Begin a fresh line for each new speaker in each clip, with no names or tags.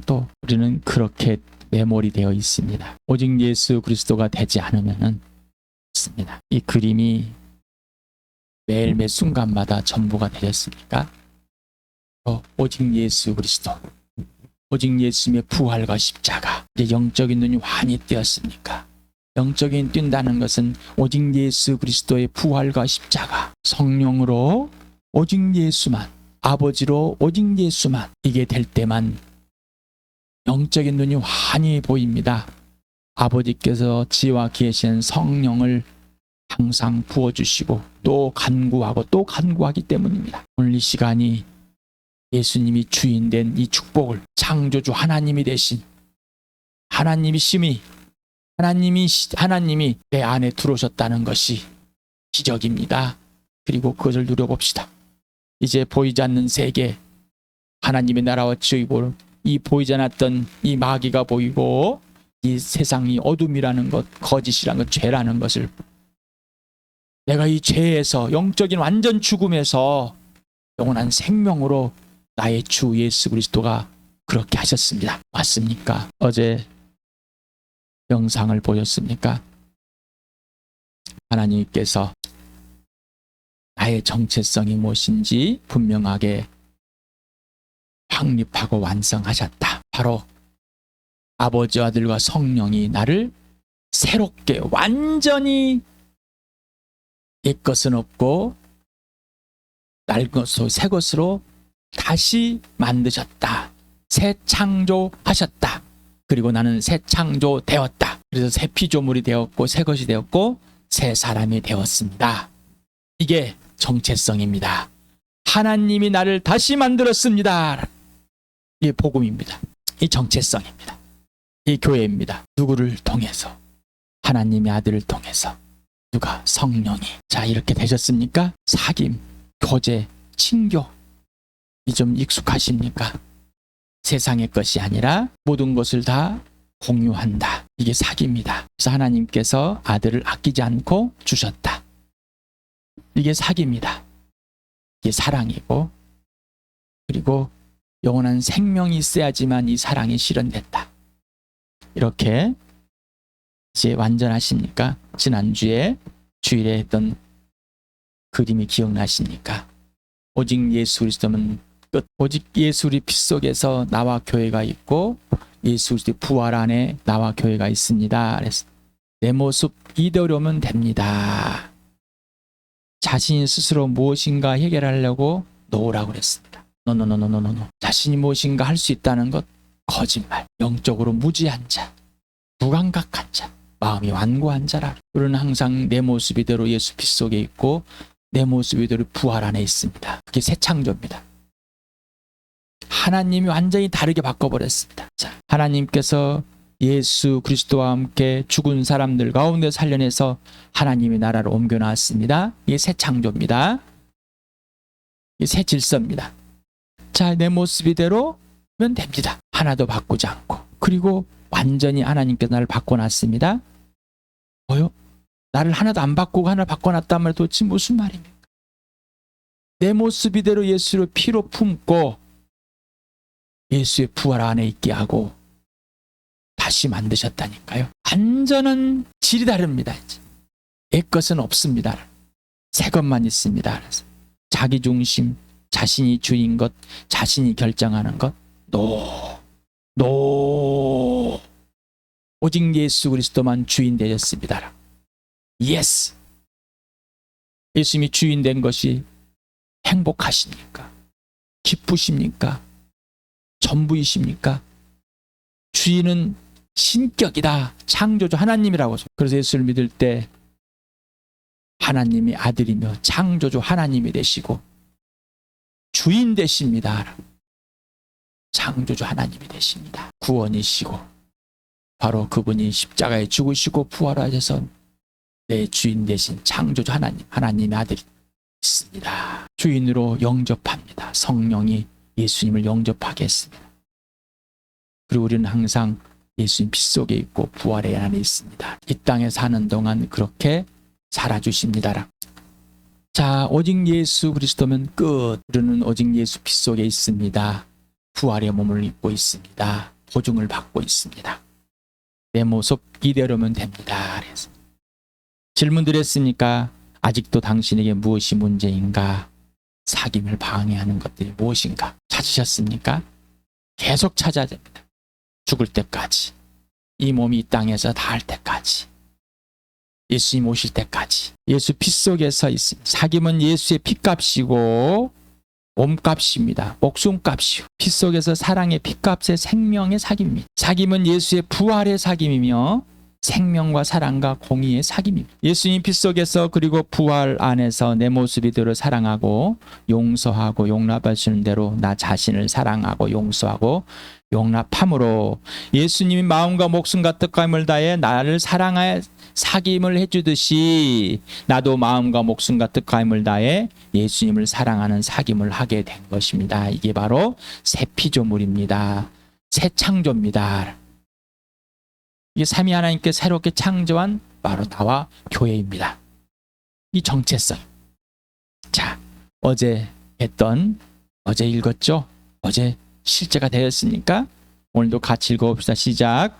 또 우리는 그렇게 메모리 되어 있습니다. 오직 예수 그리스도가 되지 않으면은 없습니다. 이 그림이 매일매일 순간마다 전부가 되셨습니까? 오직 예수 그리스도, 오직 예수님의 부활과 십자가, 이제 영적인 눈이 환히 뜨였습니까? 영적인 뜬다는 것은 오직 예수 그리스도의 부활과 십자가, 성령으로 오직 예수만, 아버지로 오직 예수만, 이게 될 때만 영적인 눈이 환히 보입니다. 아버지께서 지와 계신 성령을 항상 부어주시고 또 간구하고 또 간구하기 때문입니다. 오늘 이 시간이 예수님이 주인된 이 축복을, 창조주 하나님이 되신 하나님이 내 안에 들어오셨다는 것이 기적입니다. 그리고 그것을 누려봅시다. 이제 보이지 않는 세계, 하나님의 나라와 지위고, 이 보이지 않았던 이 마귀가 보이고, 이 세상이 어둠이라는 것, 거짓이라는 것, 죄라는 것을, 내가 이 죄에서, 영적인 완전 죽음에서 영원한 생명으로 나의 주 예수 그리스도가 그렇게 하셨습니다. 맞습니까? 어제 영상을 보셨습니까? 하나님께서 나의 정체성이 무엇인지 분명하게 확립하고 완성하셨다. 바로 아버지, 아들과 성령이 나를 새롭게 완전히 옛 것은 없고 낡은 것으로 새 것으로 다시 만드셨다. 새 창조하셨다. 그리고 나는 새 창조되었다. 그래서 새 피조물이 되었고 새 것이 되었고 새 사람이 되었습니다. 이게 정체성입니다. 하나님이 나를 다시 만들었습니다. 이게 복음입니다. 이 정체성입니다. 이 교회입니다. 누구를 통해서? 하나님의 아들을 통해서. 누가? 성령이. 자, 이렇게 되셨습니까? 사귐, 교제, 친교, 이 좀 익숙하십니까? 세상의 것이 아니라 모든 것을 다 공유한다. 이게 사귐입니다. 그래서 하나님께서 아들을 아끼지 않고 주셨다. 이게 사귐입니다. 이게 사랑이고, 그리고 영원한 생명이 있어야지만 이 사랑이 실현된다. 이렇게 이제 완전하십니까? 지난주에 주일에 했던 그림이 기억나십니까? 오직 예수 그리스도는 끝. 오직 예수 그리스도 피 속에서 나와 교회가 있고 예수 그리스도 부활 안에 나와 교회가 있습니다. 그래서 내 모습 이대로면 됩니다. 자신이 스스로 무엇인가 해결하려고 놓으라고 그랬습니다. 노노노노노노. 자신이 무엇인가 할 수 있다는 것 거짓말. 영적으로 무지한 자, 무감각한 자, 마음이 완고한 자라. 우리는 항상 내 모습 이대로 예수 피 속에 있고 내 모습 이대로 부활 안에 있습니다. 그게 새 창조입니다. 하나님이 완전히 다르게 바꿔버렸습니다. 자, 하나님께서 예수 그리스도와 함께 죽은 사람들 가운데 살려내서 하나님의 나라로 옮겨놨습니다. 이게 새 창조입니다. 이게 새 질서입니다. 자, 내 모습 이대로면 됩니다. 하나도 바꾸지 않고. 그리고 완전히 하나님께서 나를 바꿔놨습니다. 뭐요? 나를 하나도 안 바꾸고 하나 바꿔놨단 말이 도대체 무슨 말입니까? 내 모습 이대로 예수를 피로 품고 예수의 부활 안에 있게 하고 다시 만드셨다니까요. 완전한 질이 다릅니다. 이제. 옛 것은 없습니다. 새 것만 있습니다. 그래서 자기 중심, 자신이 주인 것, 자신이 결정하는 것, 오직 예수 그리스도만 주인 되셨습니다. 예스. 예수님이 주인 된 것이 행복하십니까? 기쁘십니까? 전부이십니까? 주인은 신격이다. 창조주 하나님이라고. 그래서 예수를 믿을 때 하나님이 아들이며 창조주 하나님이 되시고 주인 되십니다. 창조주 하나님이 되십니다. 구원이시고 바로 그분이 십자가에 죽으시고 부활하셔서 내 주인 되신 창조주 하나님의 아들이 있습니다. 주인으로 영접합니다. 성령이 예수님을 영접하게 했습니다. 그리고 우리는 항상 예수님 피 속에 있고 부활의 안에 있습니다. 이 땅에 사는 동안 그렇게 살아주십니다. 자, 오직 예수 그리스도면 끝. 우리는 오직 예수 피 속에 있습니다. 부활의 몸을 입고 있습니다. 보증을 받고 있습니다. 내 모습 이대로면 됩니다. 그래서 질문 드렸으니까 아직도 당신에게 무엇이 문제인가? 사귐을 방해하는 것들이 무엇인가? 찾으셨습니까? 계속 찾아야 됩니다. 죽을 때까지. 이 몸이 이 땅에서 닿을 때까지. 예수님 오실 때까지. 예수 피 속에 서 있습니다. 사귐은 예수의 피값이고 몸값입니다. 목숨값이요. 피 속에서 사랑의 피값의 생명의 사귐입니다. 사귐은 예수의 부활의 사귐이며 생명과 사랑과 공의의 사귐입니다. 예수님 피 속에서 그리고 부활 안에서 내 모습 이대로 사랑하고 용서하고 용납하시는 대로 나 자신을 사랑하고 용서하고 용납함으로 예수님이 마음과 목숨과 뜻과 힘을 다해 나를 사랑하여 사귐을 해주듯이 나도 마음과 목숨과 뜻과 힘을 다해 예수님을 사랑하는 사귐을 하게 된 것입니다. 이게 바로 새 피조물입니다. 새 창조입니다. 이게 삼위 하나님께 새롭게 창조한 바로 나와 교회입니다. 이 정체성. 자, 어제 읽었죠? 어제 실제가 되었으니까 오늘도 같이 읽어봅시다. 시작.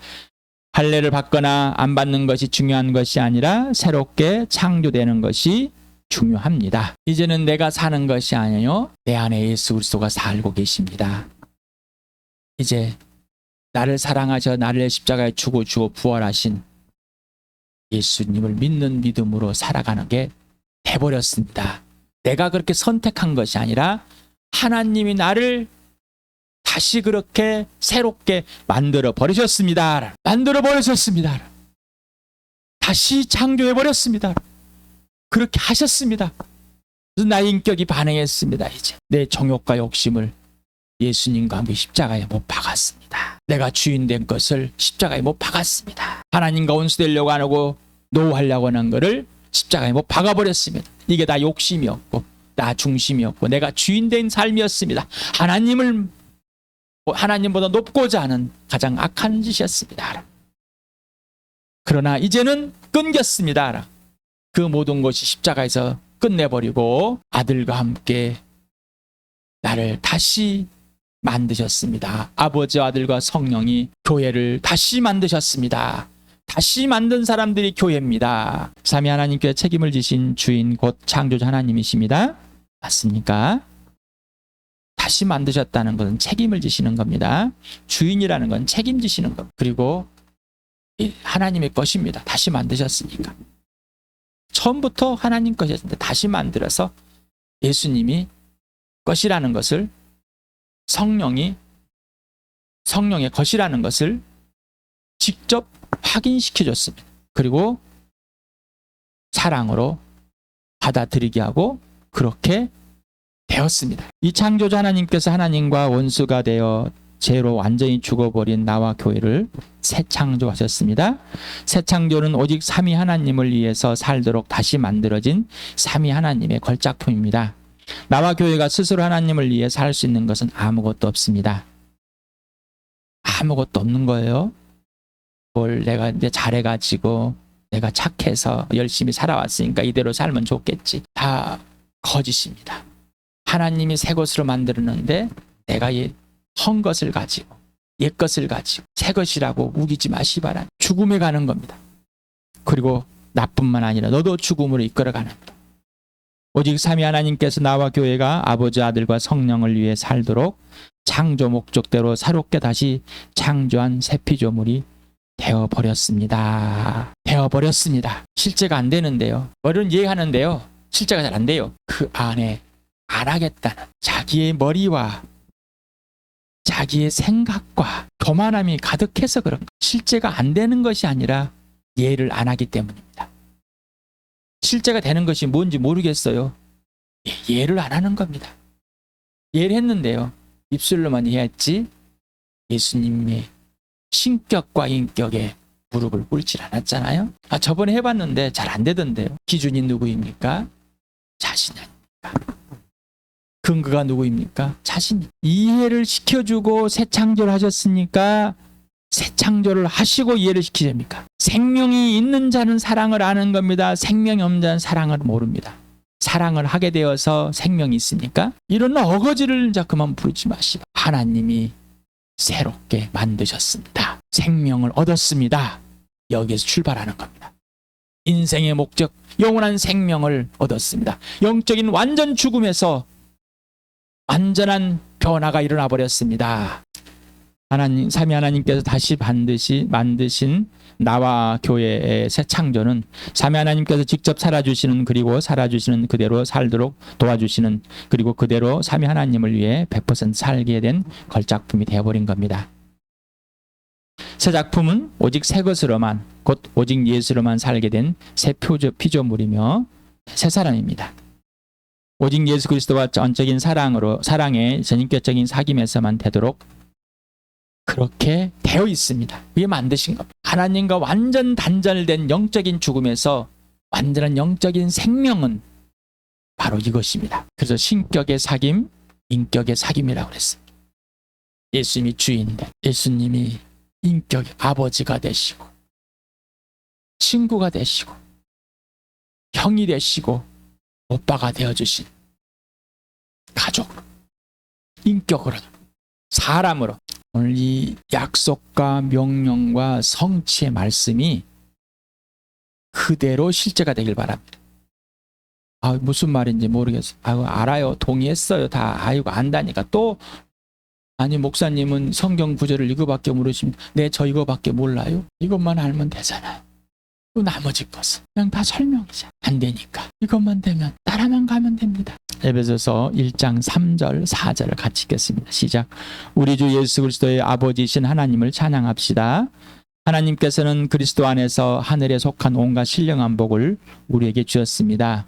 할례를 받거나 안 받는 것이 중요한 것이 아니라 새롭게 창조되는 것이 중요합니다. 이제는 내가 사는 것이 아니요 내 안에 예수 그리스도가 살고 계십니다. 이제 나를 사랑하셔 나를 십자가에 죽어 부활하신 예수님을 믿는 믿음으로 살아가는 게 돼버렸습니다. 내가 그렇게 선택한 것이 아니라 하나님이 나를 다시 그렇게 새롭게 만들어 버리셨습니다. 다시 창조해 버렸습니다. 그렇게 하셨습니다. 그래서 나의 인격이 반응했습니다. 이제 내 정욕과 욕심을 예수님과 함께 십자가에 못 박았습니다. 내가 주인 된 것을 십자가에 못 박았습니다. 하나님과 원수되려고 안 하고 노하려고 하는 것을 십자가에 못 박아버렸습니다. 이게 다 욕심이었고 나 중심이었고 내가 주인 된 삶이었습니다. 하나님보다 높고자 하는 가장 악한 짓이었습니다. 그러나 이제는 끊겼습니다. 그 모든 것이 십자가에서 끝내버리고 아들과 함께 나를 다시 만드셨습니다. 아버지와 아들과 성령이 교회를 다시 만드셨습니다. 다시 만든 사람들이 교회입니다. 삼위 하나님께 책임을 지신 주인 곧 창조자 하나님이십니다. 맞습니까? 다시 만드셨다는 것은 책임을 지시는 겁니다. 주인이라는 건 책임지시는 겁니다. 그리고 하나님의 것입니다. 다시 만드셨으니까. 처음부터 하나님 것이었는데 다시 만들어서 예수님이 것이라는 것을 성령의 것이라는 것을 직접 확인시켜 줬습니다. 그리고 사랑으로 받아들이게 하고 그렇게 되었습니다. 이 창조자 하나님께서 하나님과 원수가 되어 죄로 완전히 죽어버린 나와 교회를 새 창조하셨습니다. 새 창조는 오직 삼위 하나님을 위해서 살도록 다시 만들어진 삼위 하나님의 걸작품입니다. 나와 교회가 스스로 하나님을 위해 살 수 있는 것은 아무것도 없습니다. 아무것도 없는 거예요. 뭘 내가 이제 잘해가지고 내가 착해서 열심히 살아왔으니까 이대로 살면 좋겠지. 다 거짓입니다. 하나님이 새 것으로 만들었는데 내가 헌 것을 가지고 옛 것을 가지고 새 것이라고 우기지 마시 바랍니다. 죽음에 가는 겁니다. 그리고 나뿐만 아니라 너도 죽음으로 이끌어가는 겁니다. 오직 삼위 하나님께서 나와 교회가 아버지 아들과 성령을 위해 살도록 창조 목적대로 새롭게 다시 창조한 새 피조물이 되어버렸습니다. 실제가 안 되는데요. 머리는 이해하는데요. 실제가 잘 안 돼요. 그 안에 안 하겠다는 자기의 머리와 자기의 생각과 교만함이 가득해서 그런 것. 실제가 안 되는 것이 아니라 이해를 안 하기 때문입니다. 실제가 되는 것이 뭔지 모르겠어요. 이해를 안 하는 겁니다. 이해를 했는데요. 입술로만 이해했지 예수님의 신격과 인격에 무릎을 꿇질 않았잖아요. 저번에 해봤는데 잘 안 되던데요. 기준이 누구입니까? 자신이 아닙니까? 근거가 누구입니까? 자신이. 이해를 시켜주고 새 창조를 하셨으니까 새 창조를 하시고 이해를 시키야 됩니까? 생명이 있는 자는 사랑을 아는 겁니다. 생명이 없는 자는 사랑을 모릅니다. 사랑을 하게 되어서 생명이 있으니까 이런 어거지를 그만 부르지 마시고 하나님이 새롭게 만드셨습니다. 생명을 얻었습니다. 여기에서 출발하는 겁니다. 인생의 목적, 영원한 생명을 얻었습니다. 영적인 완전 죽음에서 완전한 변화가 일어나 버렸습니다. 하나님, 삼위 하나님께서 다시 반드시 만드신 나와 교회의 새 창조는 삼위 하나님께서 직접 살아주시는, 그리고 살아주시는 그대로 살도록 도와주시는, 그리고 그대로 삼위 하나님을 위해 100% 살게 된 걸작품이 되어버린 겁니다. 새 작품은 오직 새 것으로만, 곧 오직 예수로만 살게 된 새 피조물이며 새 사람입니다. 오직 예수 그리스도와 전적인 사랑의 전인격적인 사귐에서만 되도록 그렇게 되어 있습니다. 그게 만드신 겁니다. 하나님과 완전 단절된 영적인 죽음에서 완전한 영적인 생명은 바로 이것입니다. 그래서 신격의 사귐, 인격의 사귐이라고 그랬습니다. 예수님이 주인인데 예수님이 인격의 아버지가 되시고 친구가 되시고 형이 되시고 오빠가 되어주신 가족으로, 인격으로, 사람으로 오늘 이 약속과 명령과 성취의 말씀이 그대로 실제가 되길 바랍니다. 무슨 말인지 모르겠어요. 알아요. 동의했어요. 다 안다니까. 또 아니 목사님은 성경 구절을 이거밖에 모르십니다. 네, 저 이거밖에 몰라요. 이것만 알면 되잖아요. 또 나머지 것은 그냥 다 설명이죠. 안 되니까 이것만 되면 따라만 가면 됩니다. 에베소서 1장 3절 4절을 같이 읽겠습니다. 시작. 우리 주 예수 그리스도의 아버지이신 하나님을 찬양합시다. 하나님께서는 그리스도 안에서 하늘에 속한 온갖 신령한 복을 우리에게 주셨습니다.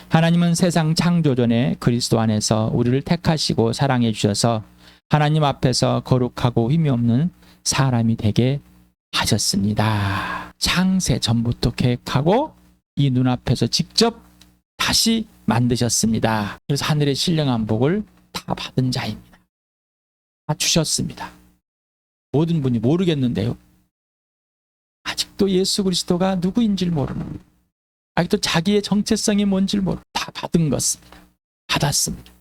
하나님은 세상 창조 전에 그리스도 안에서 우리를 택하시고 사랑해 주셔서 하나님 앞에서 거룩하고 흠이 없는 사람이 되게 하셨습니다. 창세 전부터 계획하고 이 눈앞에서 직접 다시 만드셨습니다. 그래서 하늘의 신령한 복을 다 받은 자입니다. 다 주셨습니다. 모든 분이 모르겠는데요. 아직도 예수 그리스도가 누구인지를 모르는, 아직도 자기의 정체성이 뭔지를 모르는, 다 받은 것입니다. 받았습니다.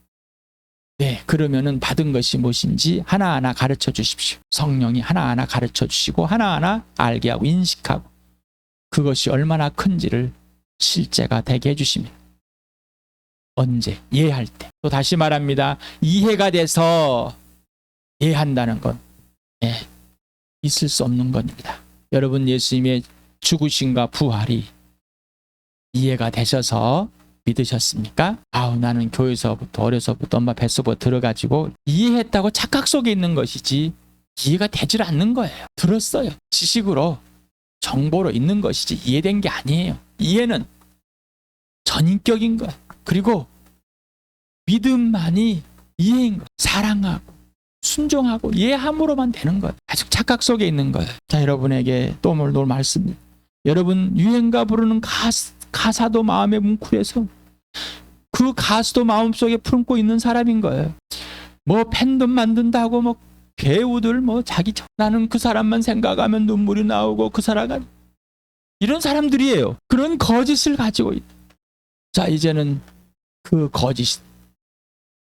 네, 그러면은 받은 것이 무엇인지 하나하나 가르쳐 주십시오. 성령이 하나하나 가르쳐 주시고 하나하나 알게 하고 인식하고 그것이 얼마나 큰지를 실제가 되게 해주십니다. 언제? 이해할 때. 또 다시 말합니다. 이해가 돼서 이해한다는 건 있을 수 없는 겁니다. 여러분, 예수님의 죽으심과 부활이 이해가 되셔서 믿으셨습니까? 나는 교회에서부터 어려서부터 엄마 뱃속으로 들어가지고 이해했다고 착각 속에 있는 것이지 이해가 되질 않는 거예요. 들었어요. 지식으로, 정보로 있는 것이지 이해된 게 아니에요. 이해는 전인격인 거예요. 그리고 믿음만이 이해인 거예요. 사랑하고 순종하고 이해함으로만 되는 거예요. 아직 착각 속에 있는 거예요. 자, 여러분에게 또 오늘 말씀입니다. 여러분, 유행가 부르는 가사도 마음에 뭉클해서 그 가수도 마음속에 품고 있는 사람인 거예요. 뭐 팬덤 만든다고 배우들 나는 그 사람만 생각하면 눈물이 나오고 그 사람가 이런 사람들이에요. 그런 거짓을 가지고 있다. 자, 이제는 그 거짓,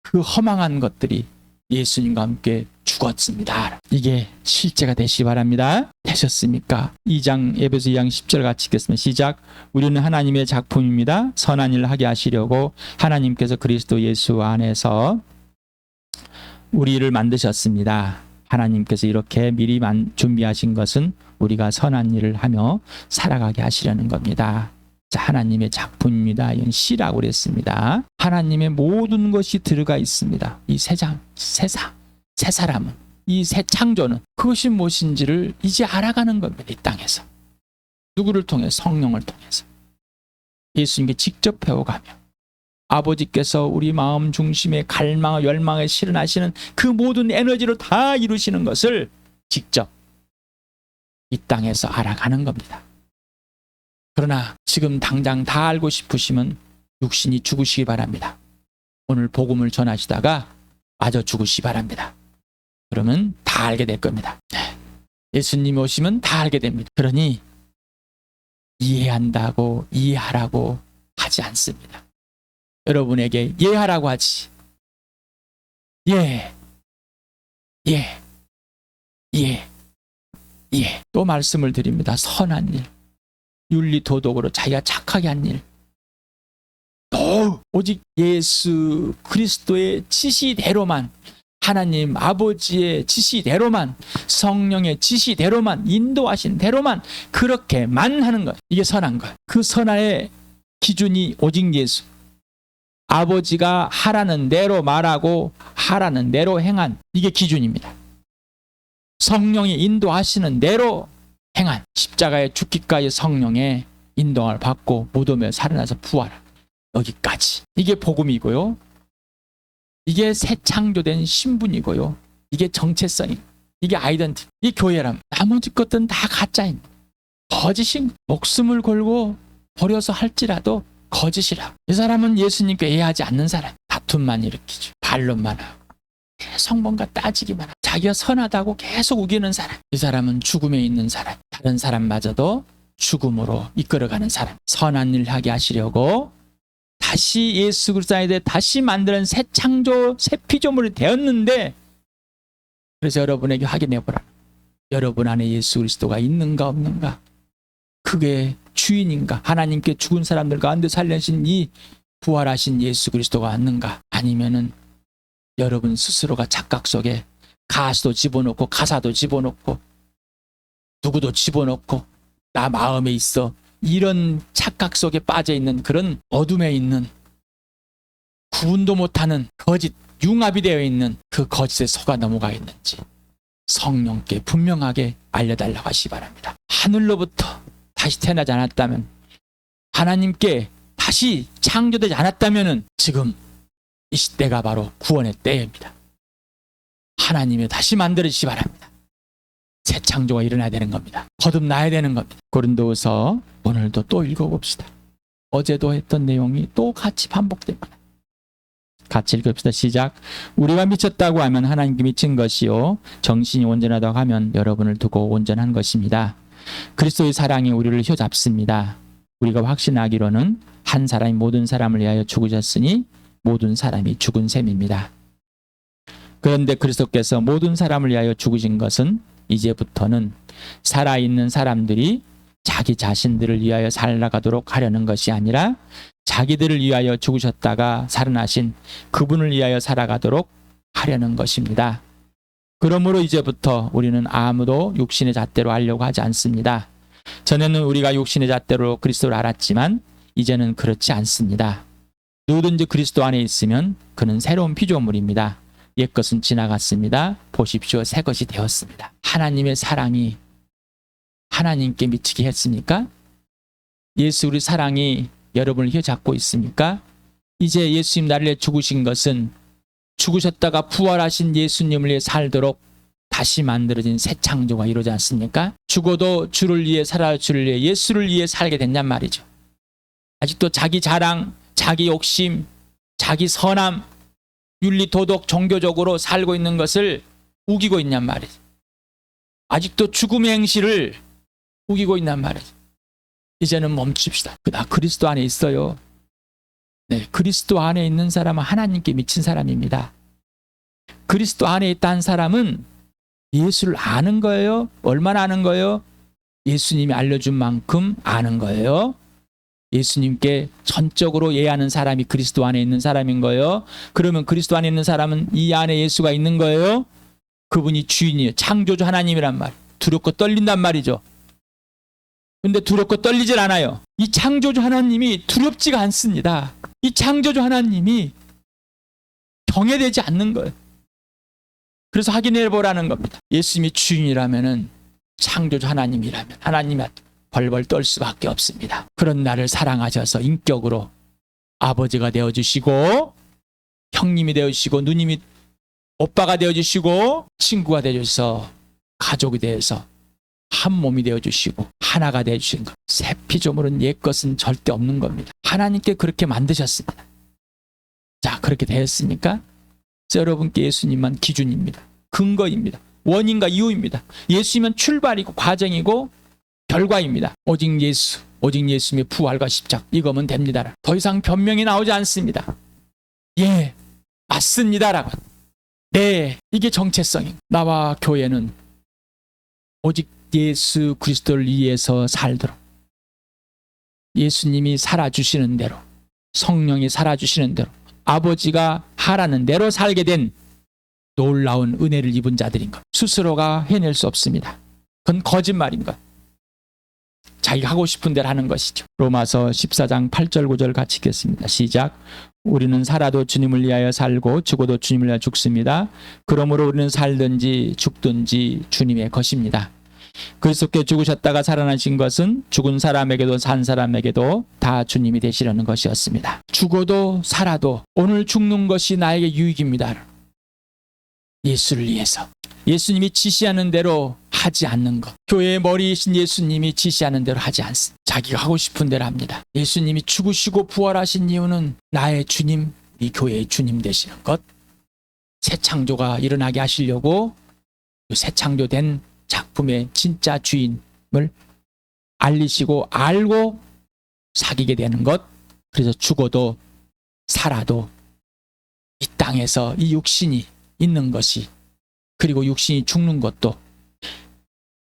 그 허망한 것들이 예수님과 함께 죽었습니다. 이게 실제가 되시기 바랍니다. 되셨습니까? 2장 에베소 2장 10절 같이 읽겠습니다. 시작. 우리는 하나님의 작품입니다. 선한 일을 하게 하시려고 하나님께서 그리스도 예수 안에서 우리를 만드셨습니다. 하나님께서 이렇게 미리 준비하신 것은 우리가 선한 일을 하며 살아가게 하시려는 겁니다. 자, 하나님의 작품입니다. 이건 시라고 그랬습니다. 하나님의 모든 것이 들어가 있습니다. 이 새 사람은, 이 새 창조는 그것이 무엇인지를 이제 알아가는 겁니다. 이 땅에서. 누구를 통해? 성령을 통해서. 예수님께 직접 배워가며 아버지께서 우리 마음 중심의 갈망과 열망에 실현하시는 그 모든 에너지로 다 이루시는 것을 직접 이 땅에서 알아가는 겁니다. 그러나 지금 당장 다 알고 싶으시면 육신이 죽으시기 바랍니다. 오늘 복음을 전하시다가 마저 죽으시기 바랍니다. 그러면 다 알게 될 겁니다. 예수님 오시면 다 알게 됩니다. 그러니 이해한다고 이해하라고 하지 않습니다. 여러분에게 이해하라고 하지. 예. 예, 또 말씀을 드립니다. 선한 일, 윤리 도덕으로 자기가 착하게 한 일, 오직 예수 그리스도의 지시대로만, 하나님 아버지의 지시대로만, 성령의 지시대로만, 인도하신 대로만 그렇게만 하는 것, 이게 선한 것. 그 선화의 기준이 오직 예수, 아버지가 하라는 대로 말하고 하라는 대로 행한, 이게 기준입니다. 성령이 인도하시는 대로 행한, 십자가의 죽기까지 성령의 인도를 받고 무덤에 살아나서 부활한, 여기까지, 이게 복음이고요. 이게 새 창조된 신분이고요. 이게 정체성이, 이게 아이덴티, 이 교회란 나머지 것들은 다 가짜입니다. 거짓인, 목숨을 걸고 버려서 할지라도 거짓이라. 이 사람은 예수님께 이해하지 않는 사람, 다툼만 일으키죠. 반론만 하고 계속 뭔가 따지기만 하고 자기가 선하다고 계속 우기는 사람, 이 사람은 죽음에 있는 사람, 다른 사람마저도 죽음으로 이끌어가는 사람. 선한 일 하게 하시려고 다시 예수 그리스도에 대해 다시 만드는 새 창조, 새 피조물이 되었는데, 그래서 여러분에게 확인해 보라. 여러분 안에 예수 그리스도가 있는가 없는가? 그게 주인인가? 하나님께 죽은 사람들 가운데 살려신 이 부활하신 예수 그리스도가 왔는가? 아니면은 여러분 스스로가 착각 속에 가수도 집어넣고 가사도 집어넣고 누구도 집어넣고 나 마음에 있어, 이런 착각 속에 빠져 있는, 그런 어둠에 있는, 구분도 못하는 거짓, 융합이 되어 있는 그 거짓에 속아 넘어가 있는지 성령께 분명하게 알려달라고 하시기 바랍니다. 하늘로부터 다시 태어나지 않았다면, 하나님께 다시 창조되지 않았다면 지금 이 시대가 바로 구원의 때입니다. 하나님이 다시 만들어주시기 바랍니다. 새 창조가 일어나야 되는 겁니다. 거듭나야 되는 겁니다. 고린도후서 오늘도 또 읽어봅시다. 어제도 했던 내용이 또 같이 반복됩니다. 같이 읽읍시다. 시작. 우리가 미쳤다고 하면 하나님께 미친 것이요, 정신이 온전하다고 하면 여러분을 두고 온전한 것입니다. 그리스도의 사랑이 우리를 휘잡습니다. 우리가 확신하기로는 한 사람이 모든 사람을 위하여 죽으셨으니 모든 사람이 죽은 셈입니다. 그런데 그리스도께서 모든 사람을 위하여 죽으신 것은 이제부터는 살아있는 사람들이 자기 자신들을 위하여 살아가도록 하려는 것이 아니라 자기들을 위하여 죽으셨다가 살아나신 그분을 위하여 살아가도록 하려는 것입니다. 그러므로 이제부터 우리는 아무도 육신의 잣대로 하려고 하지 않습니다. 전에는 우리가 육신의 잣대로 그리스도를 알았지만 이제는 그렇지 않습니다. 누구든지 그리스도 안에 있으면 그는 새로운 피조물입니다. 옛것은 지나갔습니다. 보십시오, 새 것이 되었습니다. 하나님의 사랑이 하나님께 미치게 했습니까? 예수 우리 사랑이 여러분을 휘잡고 있습니까? 이제 예수님 나를 위해 죽으신 것은 죽으셨다가 부활하신 예수님을 위해 살도록 다시 만들어진 새 창조가 이루어지지 않습니까? 죽어도 주를 위해 살아, 주를 위해, 예수를 위해 살게 됐냔 말이죠. 아직도 자기 자랑, 자기 욕심, 자기 선함, 윤리, 도덕, 종교적으로 살고 있는 것을 우기고 있냔 말이죠. 아직도 죽음의 행실을 우기고 있냔 말이죠. 이제는 멈춥시다. 나 그리스도 안에 있어요. 네, 그리스도 안에 있는 사람은 하나님께 미친 사람입니다. 그리스도 안에 있다는 사람은 예수를 아는 거예요. 얼마나 아는 거예요? 예수님이 알려준 만큼 아는 거예요. 예수님께 전적으로 예하는 사람이 그리스도 안에 있는 사람인 거예요. 그러면 그리스도 안에 있는 사람은 이 안에 예수가 있는 거예요. 그분이 주인이에요. 창조주 하나님이란 말. 두렵고 떨린단 말이죠. 근데 두렵고 떨리질 않아요. 이 창조주 하나님이 두렵지가 않습니다. 이 창조주 하나님이 경외되지 않는 거예요. 그래서 확인해 보라는 겁니다. 예수님이 주인이라면은, 창조주 하나님이라면 하나님이 벌벌 떨 수밖에 없습니다. 그런 나를 사랑하셔서 인격으로 아버지가 되어주시고, 형님이 되어주시고, 누님이 오빠가 되어주시고, 친구가 되어주셔서 가족이 되어서 한 몸이 되어주시고 하나가 되어주신 것. 새 피조물은 옛 것은 절대 없는 겁니다. 하나님께 그렇게 만드셨습니다. 자, 그렇게 되었습니까? 여러분께 예수님만 기준입니다. 근거입니다. 원인과 이유입니다. 예수님은 출발이고 과정이고 결과입니다. 오직 예수, 오직 예수님의 부활과 십자가, 이거면 됩니다. 더 이상 변명이 나오지 않습니다. 예, 맞습니다라고. 네, 이게 정체성입니다. 나와 교회는 오직 예수 그리스도를 위해서 살도록 예수님이 살아주시는 대로 성령이 살아주시는 대로 아버지가 하라는 대로 살게 된 놀라운 은혜를 입은 자들인 것. 스스로가 해낼 수 없습니다. 그건 거짓말인 것. 자기가 하고 싶은 대로 하는 것이죠. 로마서 14장 8절 9절 같이 읽겠습니다. 시작. 우리는 살아도 주님을 위하여 살고 죽어도 주님을 위하여 죽습니다. 그러므로 우리는 살든지 죽든지 주님의 것입니다. 그리스도께 죽으셨다가 살아나신 것은 죽은 사람에게도 산 사람에게도 다 주님이 되시려는 것이었습니다. 죽어도 살아도 오늘 죽는 것이 나에게 유익입니다. 예수를 위해서. 예수님이 지시하는 대로 하지 않는 것. 교회의 머리이신 예수님이 지시하는 대로 하지 않습니다. 자기가 하고 싶은 대로 합니다. 예수님이 죽으시고 부활하신 이유는 나의 주님, 이 교회의 주님 되시는 것. 새 창조가 일어나게 하시려고 새 창조된 작품의 진짜 주인을 알리시고 알고 사귀게 되는 것. 그래서 죽어도 살아도 이 땅에서 이 육신이 있는 것이 그리고 육신이 죽는 것도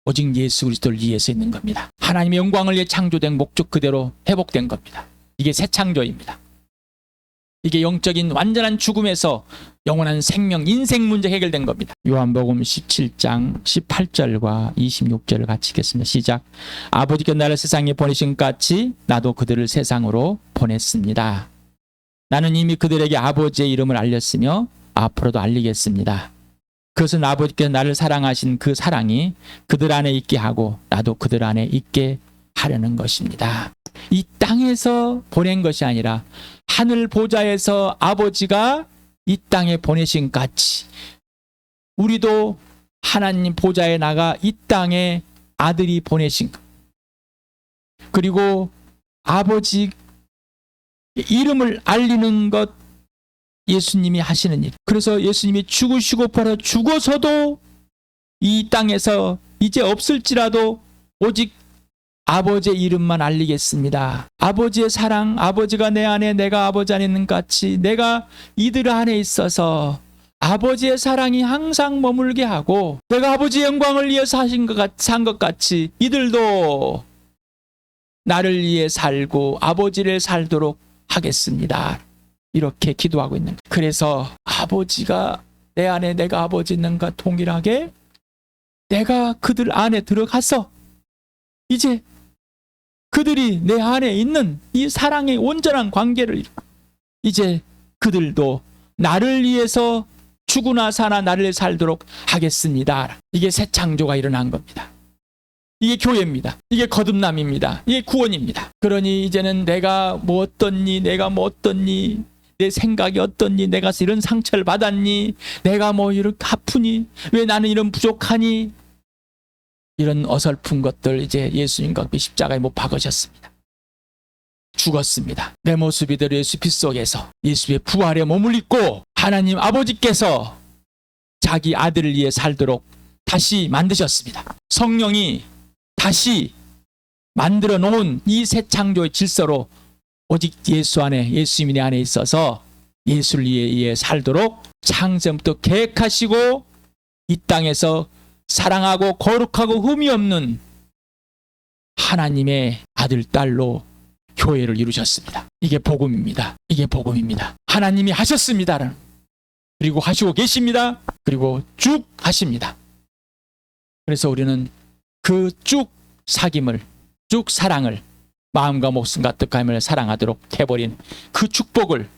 오직 예수 그리스도를 위해서 있는 겁니다. 하나님의 영광을 위해 창조된 목적 그대로 회복된 겁니다. 이게 새 창조입니다. 이게 영적인 완전한 죽음에서 영원한 생명, 인생 문제 해결된 겁니다. 요한복음 17장 18절과 26절을 같이 읽겠습니다. 시작. 아버지께 나를 세상에 보내신 같이 나도 그들을 세상으로 보냈습니다. 나는 이미 그들에게 아버지의 이름을 알렸으며 앞으로도 알리겠습니다. 그것은 아버지께서 나를 사랑하신 그 사랑이 그들 안에 있게 하고 나도 그들 안에 있게 하려는 것입니다. 이 땅에서 보낸 것이 아니라 하늘 보좌에서 아버지가 이 땅에 보내신 같이 우리도 하나님 보좌에 나가 이 땅에 아들이 보내신 것. 그리고 아버지 이름을 알리는 것 예수님이 하시는 일. 그래서 예수님이 죽으시고 바로 죽어서도 이 땅에서 이제 없을지라도 오직 아버지의 이름만 알리겠습니다. 아버지의 사랑, 아버지가 내 안에 내가 아버지 안에 있는 같이 내가 이들 안에 있어서 아버지의 사랑이 항상 머물게 하고 내가 아버지의 영광을 위해서 산 것 같이 이들도 나를 위해 살고 아버지를 살도록 하겠습니다. 이렇게 기도하고 있는 거예요. 그래서 아버지가 내 안에 내가 아버지 있는가 동일하게 내가 그들 안에 들어가서 이제 그들이 내 안에 있는 이 사랑의 온전한 관계를 이제 그들도 나를 위해서 죽으나 사나 나를 위해 살도록 하겠습니다. 이게 새 창조가 일어난 겁니다. 이게 교회입니다. 이게 거듭남입니다. 이게 구원입니다. 그러니 이제는 내가 뭐 어떻니, 내가 뭐 어떻니, 내 생각이 어떻니, 내가 이런 상처를 받았니, 내가 뭐 이렇게 아프니, 왜 나는 이런 부족하니, 이런 어설픈 것들 이제 예수님과 십자가에 못 박으셨습니다. 죽었습니다. 내 모습 이대로 예수 피 속에서 예수의 부활에 몸을 입고 하나님 아버지께서 자기 아들을 위해 살도록 다시 만드셨습니다. 성령이 다시 만들어 놓은 이 새 창조의 질서로 오직 예수 안에, 예수님이 내 안에 있어서 예수를 위해 살도록 창세부터 계획하시고 이 땅에서 사랑하고 거룩하고 흠이 없는 하나님의 아들, 딸로 교회를 이루셨습니다. 이게 복음입니다. 이게 복음입니다. 하나님이 하셨습니다. 그리고 하시고 계십니다. 그리고 쭉 하십니다. 그래서 우리는 그 쭉 사귐을, 쭉 사랑을 마음과 목숨과 뜻감을 사랑하도록 해버린 그 축복을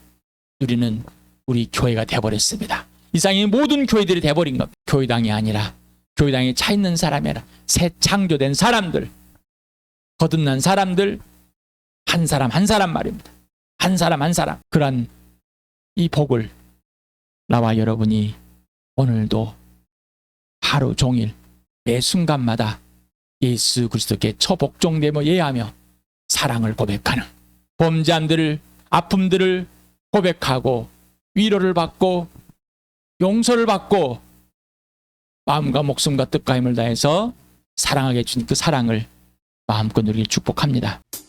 누리는 우리 교회가 돼버렸습니다. 이상의 모든 교회들이 돼버린 겁니다. 교회당이 아니라 교회당에 차 있는 사람이 아니라 새 창조된 사람들, 거듭난 사람들, 한 사람 한 사람 말입니다. 한 사람 한 사람. 그런 이 복을 나와 여러분이 오늘도 하루 종일 매 순간마다 예수 그리스도께 처복종되며 예하며 사랑을 고백하는 범죄함들을, 아픔들을 고백하고 위로를 받고 용서를 받고 마음과 목숨과 뜻과 힘을 다해서 사랑하게 준 그 사랑을 마음껏 누리길 축복합니다.